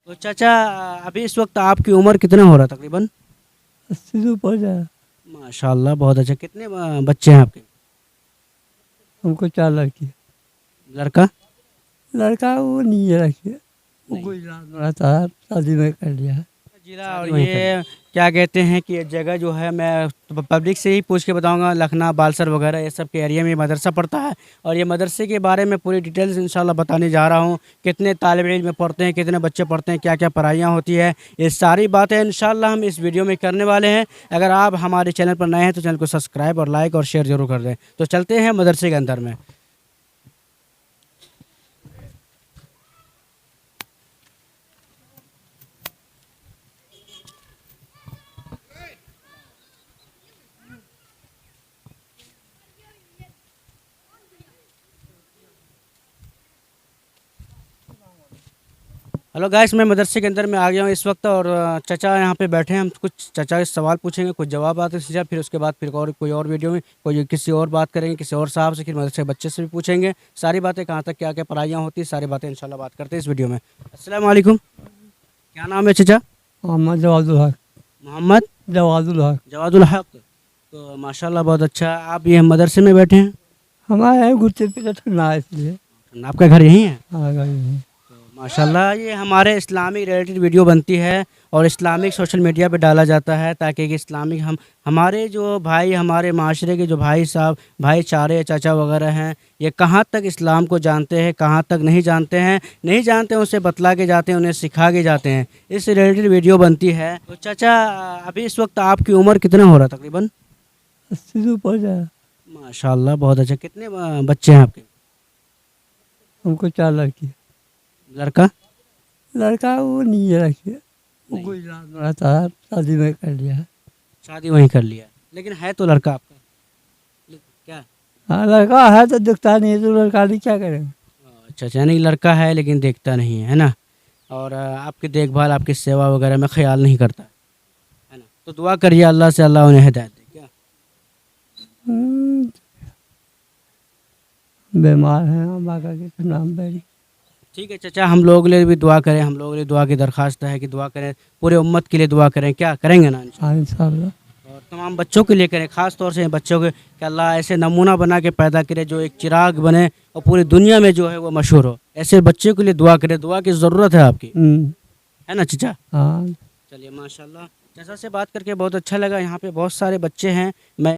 तो चाचा अभी इस वक्त आपकी उम्र कितना हो रहा तकरीबन? 80 से ऊपर जाए। माशाल्लाह बहुत अच्छा। कितने बच्चे हैं आपके? हमको 4 लड़की। लड़का? लड़का वो नहीं है रखी, वो नहीं। गुजरात में रहता है, शादी में कर लिया है। जिला और ये क्या कहते हैं कि ये जगह जो है मैं तो पब्लिक से ही पूछ के बताऊंगा, लखना बालसर वगैरह ये सब के एरिया में मदरसा पढ़ता है। और ये मदरसे के बारे में पूरी डिटेल्स इंशाल्लाह बताने जा रहा हूँ। कितने तालिब इल्म पढ़ते हैं, कितने बच्चे पढ़ते हैं, क्या क्या पढ़ाइयाँ होती है, ये सारी बातें इंशाल्लाह हम इस वीडियो में करने वाले हैं। अगर आप हमारे चैनल पर नए हैं तो चैनल को सब्सक्राइब और लाइक और शेयर ज़रूर कर दें। तो चलते हैं मदरसे के अंदर में। हेलो गाइस, मैं मदरसे के अंदर में आ गया हूँ इस वक्त और चाचा यहाँ पे बैठे हैं। हम कुछ चाचा के सवाल पूछेंगे, कुछ जवाब आते हैं, फिर उसके बाद फिर और कोई और वीडियो में कोई किसी और बात करेंगे, किसी और साहब से, फिर मदरसे के बच्चे से भी पूछेंगे। सारी बातें कहाँ तक क्या क्या पढ़ाइयाँ होती हैं, सारी बातें इंशाल्लाह बात करते हैं इस वीडियो में। अस्सलाम वालेकुम। क्या नाम है चाचा? मोहम्मद जवादुल हक। मोहम्मद जवादुल हक। जवादुल हक। तो माशाल्लाह बहुत अच्छा। आप ये मदरसे में बैठे हैं? हमारे यहाँ गुत्ते पे ठंडा है इसलिए। आपका घर यहीं है? हाँ गई। माशाल्लाह ये हमारे इस्लामिक रिलेटेड वीडियो बनती है और इस्लामिक सोशल मीडिया पे डाला जाता है ताकि कि इस्लामिक हमारे जो भाई, हमारे माशरे के जो भाई साहब, भाईचारे, चाचा वगैरह हैं, ये कहाँ तक इस्लाम को जानते हैं, कहाँ तक नहीं जानते हैं, नहीं जानते हैं उसे बतला के जाते हैं, उन्हें सिखा के जाते हैं। इस रिलेटेड वीडियो बनती है। तो चाचा अभी इस वक्त आपकी उम्र कितना हो रहा तकरीबन? 80 से ऊपर जाए। माशाल्लाह बहुत अच्छा। कितने बच्चे हैं आपके? हमको 4 लड़की। लड़का? लड़का वो नहीं है रखी, वो नहीं। गुजरात में रहता है, शादी में कर लिया है। शादी वहीं कर लिया, लेकिन है तो लड़का आपका क्या? हाँ लड़का है तो दिखता नहीं है, तो लड़का नहीं क्या करेंगे। अच्छा अच्छा, यानी लड़का है लेकिन देखता नहीं है ना? और आपकी देखभाल, आपकी सेवा वगैरह में ख्याल नहीं करता है ना? तो दुआ करिए अल्लाह से, अल्लाह उन्हें हिदायत दे। क्या हम्म, बीमार है बाका के नाम बैरी। ठीक है चाचा, हम लोग के लिए भी दुआ करें, हम लोग के लिए दुआ की दरख्वास्त है कि दुआ करें, पूरे उम्मत के लिए दुआ करें। क्या करेंगे ना इंशाल्लाह? हाँ इंशाल्लाह। और तमाम बच्चों के लिए करें, ख़ास तौर से बच्चों के, कि अल्लाह ऐसे नमूना बना के पैदा करे जो एक चिराग बने और पूरी दुनिया में जो है वो मशहूर हो। ऐसे बच्चों के लिए दुआ करें, दुआ की ज़रूरत है आपकी, है ना चाचा? हाँ। चलिए माशाल्लाह, चाचा से बात करके बहुत अच्छा लगा। यहाँ पे बहुत सारे बच्चे हैं। मैं